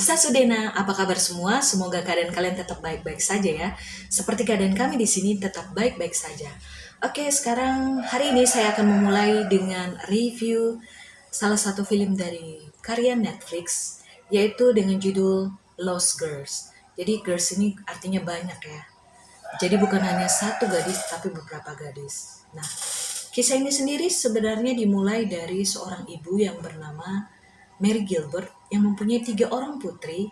Sasudena, apa kabar semua? Semoga keadaan kalian tetap baik-baik saja ya. Seperti keadaan kami di sini tetap baik-baik saja. Oke, sekarang hari ini saya akan memulai dengan review salah satu film dari karya Netflix, yaitu dengan judul Lost Girls. Jadi girls ini artinya banyak ya. Jadi bukan hanya satu gadis, tapi beberapa gadis. Nah, kisah ini sendiri sebenarnya dimulai dari seorang ibu yang bernama Mary Gilbert yang mempunyai 3 orang putri.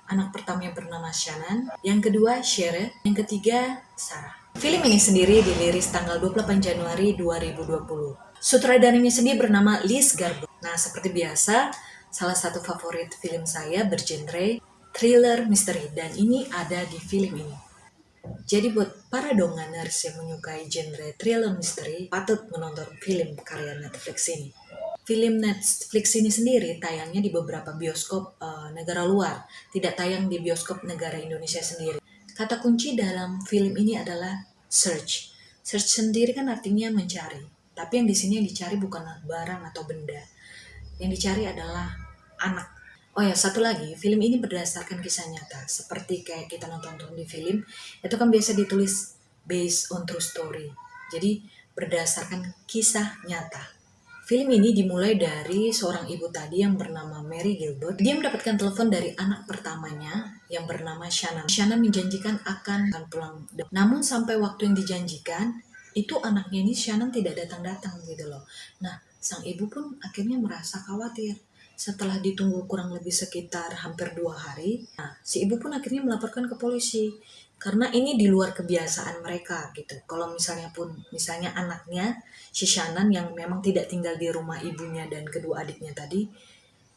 Anak pertamanya bernama Shannon, yang kedua Sherry, yang ketiga Sarah. Film ini sendiri dirilis tanggal 28 Januari 2020. Sutradaranya sendiri bernama Liz Garber. Nah, seperti biasa, salah satu favorit film saya bergenre thriller misteri dan ini ada di film ini. Jadi buat para donganers yang menyukai genre thriller misteri, patut menonton film karya Netflix ini. Film Netflix ini sendiri tayangnya di beberapa bioskop negara luar, tidak tayang di bioskop negara Indonesia sendiri. Kata kunci dalam film ini adalah search. Search sendiri kan artinya mencari, tapi yang di sini yang dicari bukanlah barang atau benda. Yang dicari adalah anak. Oh ya, satu lagi, film ini berdasarkan kisah nyata. Seperti kayak kita nonton di film, itu kan biasa ditulis based on true story. Jadi berdasarkan kisah nyata. Film ini dimulai dari seorang ibu tadi yang bernama Mary Gilbert. Dia mendapatkan telepon dari anak pertamanya yang bernama Shannon. Shannon menjanjikan akan pulang. Namun sampai waktu yang dijanjikan, itu anaknya ini Shannon tidak datang-datang gitu loh. Nah, sang ibu pun akhirnya merasa khawatir. Setelah ditunggu kurang lebih sekitar hampir 2 hari, nah, si ibu pun akhirnya melaporkan ke polisi. Karena ini di luar kebiasaan mereka gitu. Kalau misalnya anaknya, si Shannon yang memang tidak tinggal di rumah ibunya dan kedua adiknya tadi,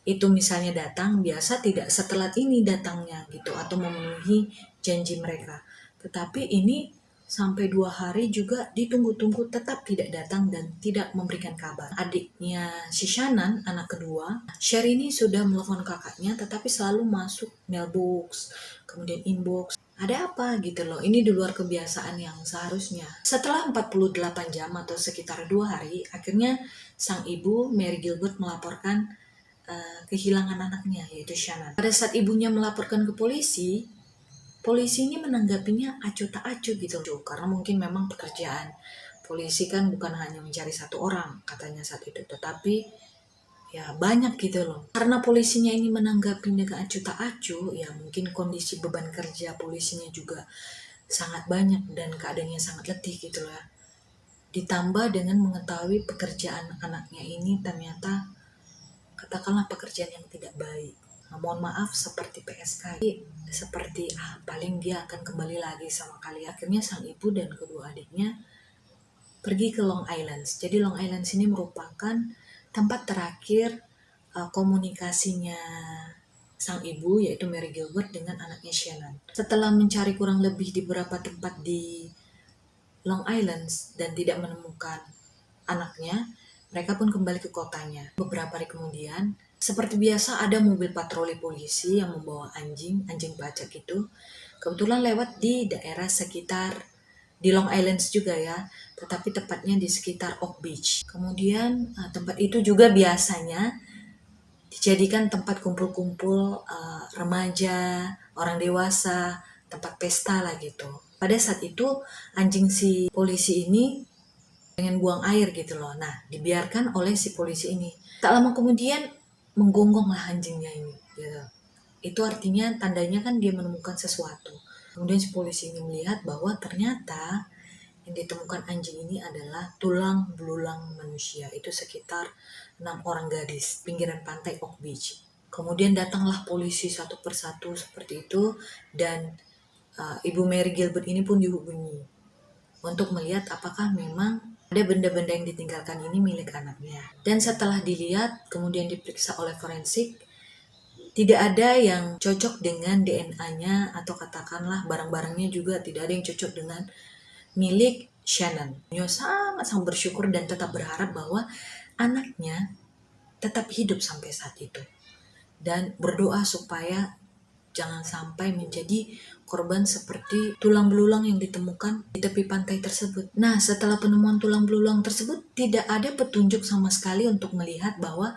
itu misalnya datang, biasa tidak setelah ini datangnya gitu, atau memenuhi janji mereka. Tetapi ini sampai 2 hari juga ditunggu-tunggu tetap tidak datang dan tidak memberikan kabar. Adiknya si Shannon, anak kedua, Sherry ini sudah menelepon kakaknya tetapi selalu masuk mailbox, kemudian inbox. Ada apa gitu loh, ini di luar kebiasaan yang seharusnya. Setelah 48 jam atau sekitar 2 hari, akhirnya sang ibu Mary Gilbert melaporkan kehilangan anaknya, yaitu Shannon. Pada saat ibunya melaporkan ke polisi, polisi ini menanggapinya acuh tak acuh gitu. Karena mungkin memang pekerjaan polisi kan bukan hanya mencari satu orang, katanya saat itu. Tetapi ya banyak gitu loh. Karena polisinya ini menanggapinya ke acuh tak acuh, ya mungkin kondisi beban kerja polisinya juga sangat banyak dan keadaannya sangat letih gitu lah. Ditambah dengan mengetahui pekerjaan anaknya ini ternyata katakanlah pekerjaan yang tidak baik. Nah, mohon maaf seperti PSK, seperti paling dia akan kembali lagi sama kalian. Akhirnya sang ibu dan kedua adiknya pergi ke Long Island. Jadi Long Island ini merupakan tempat terakhir komunikasinya sang ibu, yaitu Mary Gilbert dengan anaknya Shannon. Setelah mencari kurang lebih di beberapa tempat di Long Island dan tidak menemukan anaknya, mereka pun kembali ke kotanya. Beberapa hari kemudian, seperti biasa ada mobil patroli polisi yang membawa anjing pelacak itu. Kebetulan lewat di daerah sekitar di Long Island juga ya, tetapi tepatnya di sekitar Oak Beach. Kemudian tempat itu juga biasanya dijadikan tempat kumpul-kumpul remaja, orang dewasa, tempat pesta lah gitu. Pada saat itu anjing si polisi ini pengen buang air gitu loh. Nah, dibiarkan oleh si polisi ini. Tak lama kemudian menggonggong lah anjingnya ini gitu. Itu artinya tandanya kan dia menemukan sesuatu. Kemudian si polisi ini melihat bahwa ternyata yang ditemukan anjing ini adalah tulang belulang manusia. Itu sekitar 6 orang gadis pinggiran pantai Oak Beach. Kemudian datanglah polisi satu persatu seperti itu dan Ibu Mary Gilbert ini pun dihubungi untuk melihat apakah memang ada benda-benda yang ditinggalkan ini milik anaknya. Dan setelah dilihat, kemudian diperiksa oleh forensik, tidak ada yang cocok dengan DNA-nya atau katakanlah barang-barangnya juga tidak ada yang cocok dengan milik Shannon. Dia sangat bersyukur dan tetap berharap bahwa anaknya tetap hidup sampai saat itu. Dan berdoa supaya jangan sampai menjadi korban seperti tulang belulang yang ditemukan di tepi pantai tersebut. Nah, setelah penemuan tulang belulang tersebut, tidak ada petunjuk sama sekali untuk melihat bahwa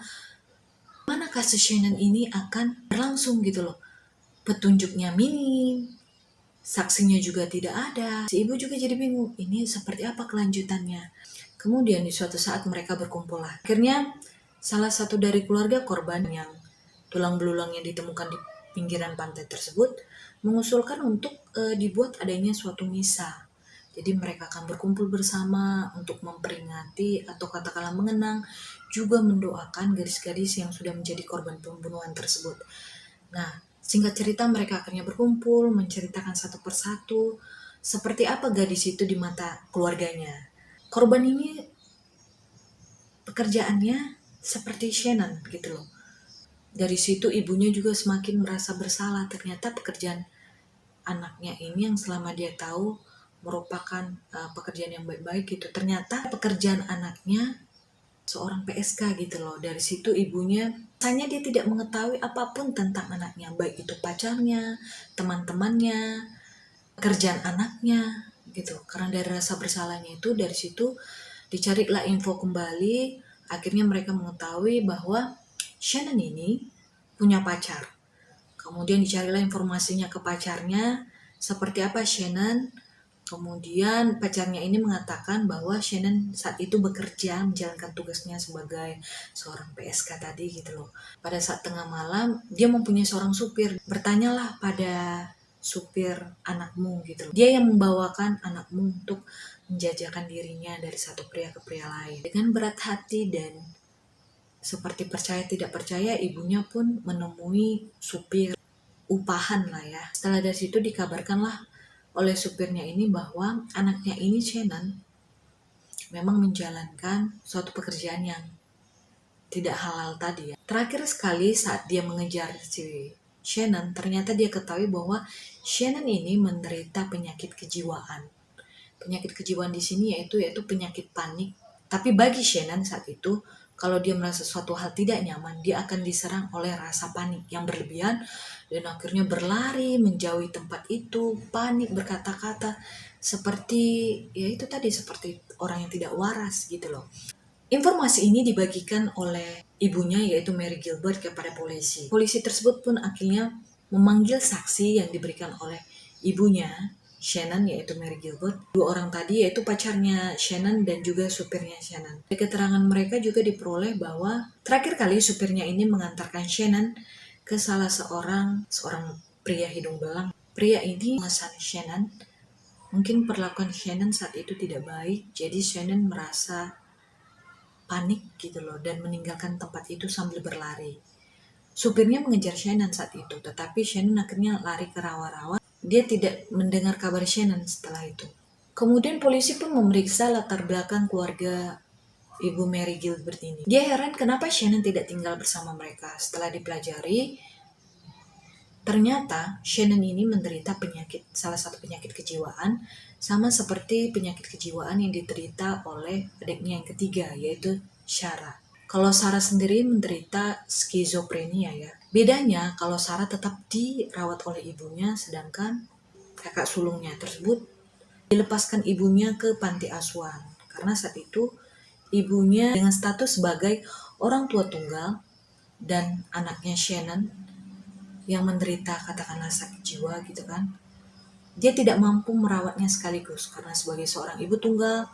Mana kasus Shannon ini akan berlangsung gitu loh. Petunjuknya minim, saksinya juga tidak ada. Si ibu juga jadi bingung, ini seperti apa kelanjutannya. Kemudian di suatu saat mereka berkumpul lah. Akhirnya salah satu dari keluarga korban yang tulang belulangnya ditemukan di pinggiran pantai tersebut mengusulkan untuk dibuat adanya suatu misa. Jadi mereka akan berkumpul bersama untuk memperingati atau katakanlah mengenang, juga mendoakan gadis-gadis yang sudah menjadi korban pembunuhan tersebut. Nah, singkat cerita mereka akhirnya berkumpul, menceritakan satu persatu seperti apa gadis itu di mata keluarganya. Korban ini pekerjaannya seperti Shannon gitu loh. Dari situ ibunya juga semakin merasa bersalah. Ternyata pekerjaan anaknya ini yang selama dia tahu merupakan pekerjaan yang baik-baik gitu. Ternyata pekerjaan anaknya seorang PSK gitu loh. Dari situ ibunya, hanya dia tidak mengetahui apapun tentang anaknya, baik itu pacarnya, teman-temannya, pekerjaan anaknya gitu. Karena dari rasa bersalahnya itu, dari situ dicarilah info kembali. Akhirnya mereka mengetahui bahwa Shannon ini punya pacar. Kemudian dicarilah informasinya ke pacarnya, seperti apa Shannon. Kemudian pacarnya ini mengatakan bahwa Shannon saat itu bekerja menjalankan tugasnya sebagai seorang PSK tadi gitu loh. Pada saat tengah malam, dia mempunyai seorang supir. Bertanyalah pada supir anakmu gitu loh. Dia yang membawakan anakmu untuk menjajakan dirinya dari satu pria ke pria lain. Dengan berat hati dan seperti percaya tidak percaya, ibunya pun menemui supir upahan lah ya. Setelah dari situ dikabarkanlah oleh supirnya ini bahwa anaknya ini Shannon memang menjalankan suatu pekerjaan yang tidak halal tadi ya. Terakhir sekali saat dia mengejar si Shannon, ternyata dia ketahui bahwa Shannon ini menderita penyakit kejiwaan. Penyakit kejiwaan di sini yaitu penyakit panik. Tapi bagi Shannon saat itu, kalau dia merasa suatu hal tidak nyaman, dia akan diserang oleh rasa panik yang berlebihan dan akhirnya berlari menjauhi tempat itu, panik berkata-kata seperti ya itu tadi, seperti orang yang tidak waras gitu loh. Informasi ini dibagikan oleh ibunya yaitu Mary Gilbert kepada polisi. Polisi tersebut pun akhirnya memanggil saksi yang diberikan oleh ibunya Shannon yaitu Mary Gilbert. Dua orang tadi yaitu pacarnya Shannon dan juga supirnya Shannon. Dari keterangan mereka juga diperoleh bahwa terakhir kali supirnya ini mengantarkan Shannon ke salah seorang pria hidung belang. Pria ini memesan Shannon. Mungkin perlakuan Shannon saat itu tidak baik, jadi Shannon merasa panik gitu loh dan meninggalkan tempat itu sambil berlari. Supirnya mengejar Shannon saat itu, tetapi Shannon akhirnya lari ke rawa-rawa. Dia tidak mendengar kabar Shannon setelah itu. Kemudian polisi pun memeriksa latar belakang keluarga Ibu Mary Gilbert ini. Dia heran kenapa Shannon tidak tinggal bersama mereka. Setelah dipelajari, ternyata Shannon ini menderita salah satu penyakit kejiwaan, sama seperti penyakit kejiwaan yang diderita oleh adiknya yang ketiga, yaitu Sarah. Kalau Sarah sendiri menderita skizofrenia ya. Bedanya kalau Sarah tetap dirawat oleh ibunya, sedangkan kakak sulungnya tersebut dilepaskan ibunya ke panti asuhan. Karena saat itu ibunya dengan status sebagai orang tua tunggal dan anaknya Shannon yang menderita katakanlah sakit jiwa gitu kan. Dia tidak mampu merawatnya sekaligus karena sebagai seorang ibu tunggal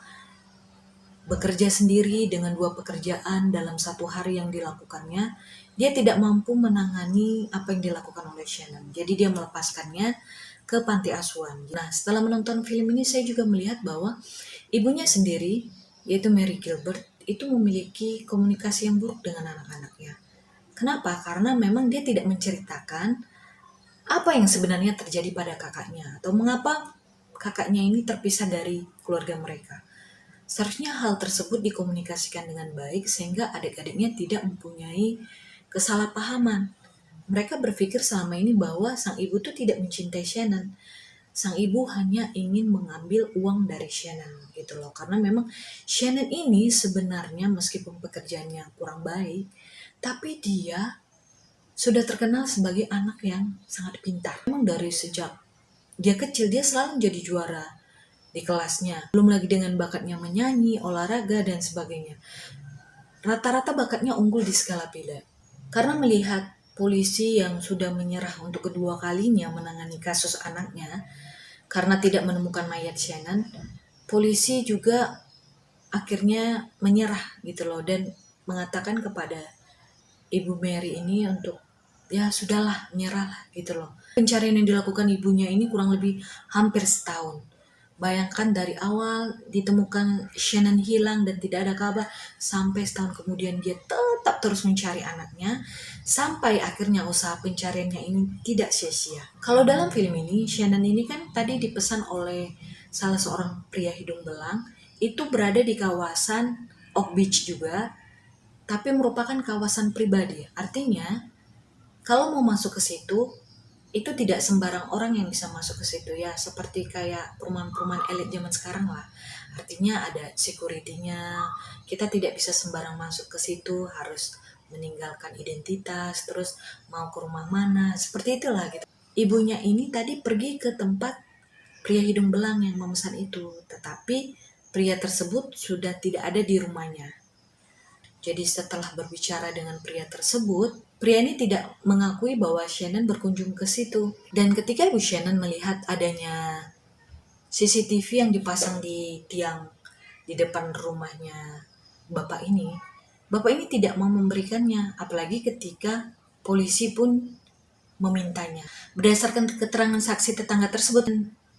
bekerja sendiri dengan dua pekerjaan dalam satu hari yang dilakukannya, dia tidak mampu menangani apa yang dilakukan oleh Shannon. Jadi dia melepaskannya ke panti asuhan. Nah, setelah menonton film ini saya juga melihat bahwa ibunya sendiri, yaitu Mary Gilbert, itu memiliki komunikasi yang buruk dengan anak-anaknya. Kenapa? Karena memang dia tidak menceritakan apa yang sebenarnya terjadi pada kakaknya atau mengapa kakaknya ini terpisah dari keluarga mereka. Seharusnya hal tersebut dikomunikasikan dengan baik sehingga adik-adiknya tidak mempunyai kesalahpahaman. Mereka berpikir selama ini bahwa sang ibu itu tidak mencintai Shannon. Sang ibu hanya ingin mengambil uang dari Shannon gitu loh. Karena memang Shannon ini sebenarnya meskipun pekerjaannya kurang baik, tapi dia sudah terkenal sebagai anak yang sangat pintar. Memang dari sejak dia kecil dia selalu jadi juara di kelasnya. Belum lagi dengan bakatnya menyanyi, olahraga, dan sebagainya. Rata-rata bakatnya unggul di skala beda. Karena melihat polisi yang sudah menyerah untuk kedua kalinya menangani kasus anaknya karena tidak menemukan mayat Shannon, polisi juga akhirnya menyerah gitu loh, dan mengatakan kepada Ibu Mary ini untuk ya sudahlah, menyerahlah gitu loh. Pencarian yang dilakukan ibunya ini kurang lebih hampir setahun. Bayangkan dari awal ditemukan Shannon hilang dan tidak ada kabar, sampai setahun kemudian dia tetap terus mencari anaknya, sampai akhirnya usaha pencariannya ini tidak sia-sia. Kalau dalam film ini, Shannon ini kan tadi dipesan oleh salah seorang pria hidung belang, itu berada di kawasan Oak Beach juga, tapi merupakan kawasan pribadi. Artinya, kalau mau masuk ke situ, itu tidak sembarang orang yang bisa masuk ke situ ya, seperti kayak perumahan-perumahan elit zaman sekarang lah. Artinya ada security-nya, kita tidak bisa sembarang masuk ke situ, harus meninggalkan identitas, terus mau ke rumah mana, seperti itulah gitu. Ibunya ini tadi pergi ke tempat pria hidung belang yang memesan itu, tetapi pria tersebut sudah tidak ada di rumahnya. Jadi setelah berbicara dengan pria tersebut, pria ini tidak mengakui bahwa Shannon berkunjung ke situ. Dan ketika Ibu Shannon melihat adanya CCTV yang dipasang di tiang di depan rumahnya Bapak ini tidak mau memberikannya, apalagi ketika polisi pun memintanya. Berdasarkan keterangan saksi tetangga tersebut,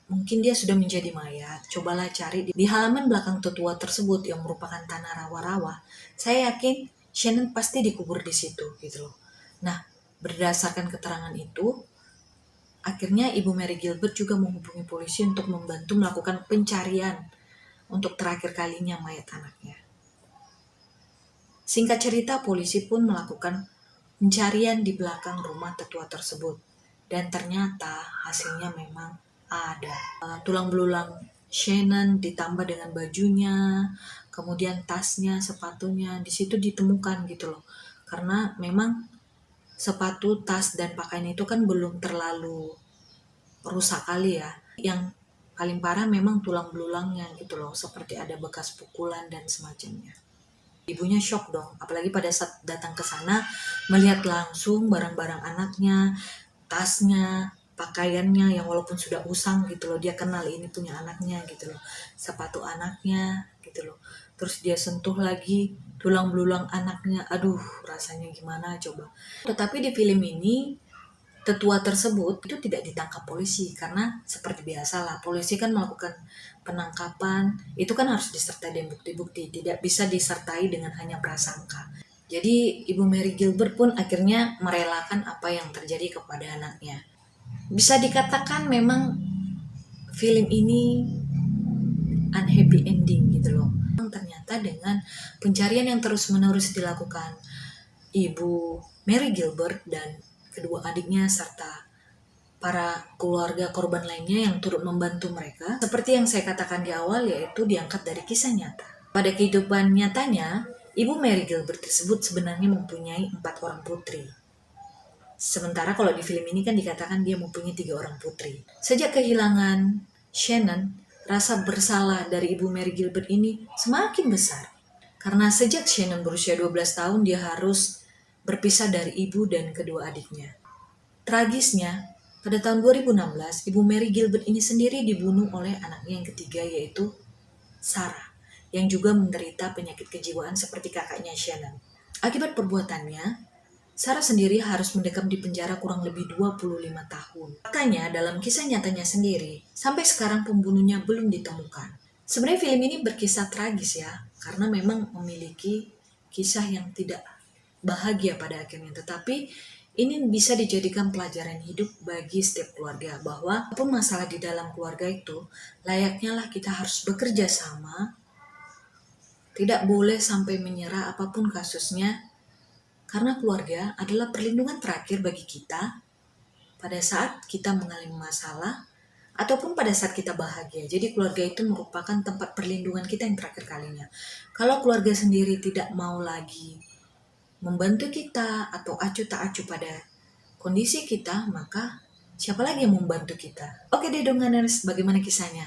mungkin dia sudah menjadi mayat. Cobalah cari di halaman belakang tetua tersebut yang merupakan tanah rawa-rawa. Saya yakin Shannon pasti dikubur di situ gitu loh. Nah, berdasarkan keterangan itu, akhirnya Ibu Mary Gilbert juga menghubungi polisi untuk membantu melakukan pencarian untuk terakhir kalinya mayat anaknya. Singkat cerita, polisi pun melakukan pencarian di belakang rumah tetua tersebut. Dan ternyata hasilnya memang ada. Tulang belulang Shannon ditambah dengan bajunya, kemudian tasnya, sepatunya, di situ ditemukan gitu loh. Karena memang sepatu, tas, dan pakaian itu kan belum terlalu rusak kali ya. Yang paling parah memang tulang belulangnya gitu loh, seperti ada bekas pukulan dan semacamnya. Ibunya shock dong, apalagi pada saat datang ke sana melihat langsung barang-barang anaknya, tasnya, pakaiannya yang walaupun sudah usang gitu loh, dia kenal ini punya anaknya gitu loh, sepatu anaknya gitu loh, terus dia sentuh lagi tulang belulang anaknya, aduh rasanya gimana coba. Tetapi di film ini tetua tersebut itu tidak ditangkap polisi, karena seperti biasa lah, polisi kan melakukan penangkapan itu kan harus disertai dengan bukti-bukti, tidak bisa disertai dengan hanya prasangka. Jadi Ibu Mary Gilbert pun akhirnya merelakan apa yang terjadi kepada anaknya. Bisa dikatakan memang film ini unhappy ending gitu loh. Ternyata dengan pencarian yang terus-menerus dilakukan Ibu Mary Gilbert dan kedua adiknya serta para keluarga korban lainnya yang turut membantu mereka, seperti yang saya katakan di awal, yaitu diangkat dari kisah nyata. Pada kehidupan nyatanya, Ibu Mary Gilbert tersebut sebenarnya mempunyai 4 orang putri. Sementara kalau di film ini kan dikatakan dia mempunyai 3 orang putri. Sejak kehilangan Shannon, rasa bersalah dari Ibu Mary Gilbert ini semakin besar. Karena sejak Shannon berusia 12 tahun, dia harus berpisah dari ibu dan kedua adiknya. Tragisnya, pada tahun 2016, Ibu Mary Gilbert ini sendiri dibunuh oleh anaknya yang ketiga, yaitu Sarah, yang juga menderita penyakit kejiwaan seperti kakaknya Shannon. Akibat perbuatannya, Sarah sendiri harus mendekam di penjara kurang lebih 25 tahun. Makanya dalam kisah nyatanya sendiri, sampai sekarang pembunuhnya belum ditemukan. Sebenarnya film ini berkisah tragis ya, karena memang memiliki kisah yang tidak bahagia pada akhirnya. Tetapi ini bisa dijadikan pelajaran hidup bagi setiap keluarga, bahwa apapun masalah di dalam keluarga itu, layaknya lah kita harus bekerja sama, tidak boleh sampai menyerah apapun kasusnya, karena keluarga adalah perlindungan terakhir bagi kita pada saat kita mengalami masalah ataupun pada saat kita bahagia. Jadi keluarga itu merupakan tempat perlindungan kita yang terakhir kalinya. Kalau keluarga sendiri tidak mau lagi membantu kita atau acuh tak acuh pada kondisi kita, maka siapa lagi yang membantu kita? Oke deh dong Ganeris, bagaimana kisahnya?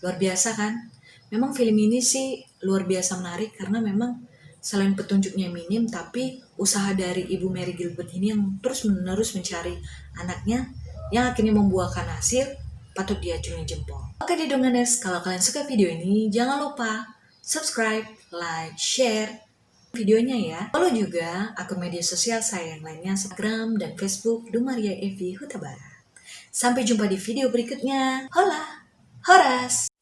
Luar biasa kan? Memang film ini sih luar biasa menarik karena memang selain petunjuknya minim, tapi usaha dari Ibu Mary Gilbert ini yang terus-menerus mencari anaknya, yang akhirnya membuahkan hasil, patut diacungi jempol. Oke Didonganers, kalau kalian suka video ini, jangan lupa subscribe, like, share videonya ya. Follow juga akun media sosial saya yang lainnya, Instagram dan Facebook, Dumaria Evi Huta Barat. Sampai jumpa di video berikutnya. Hola, horas!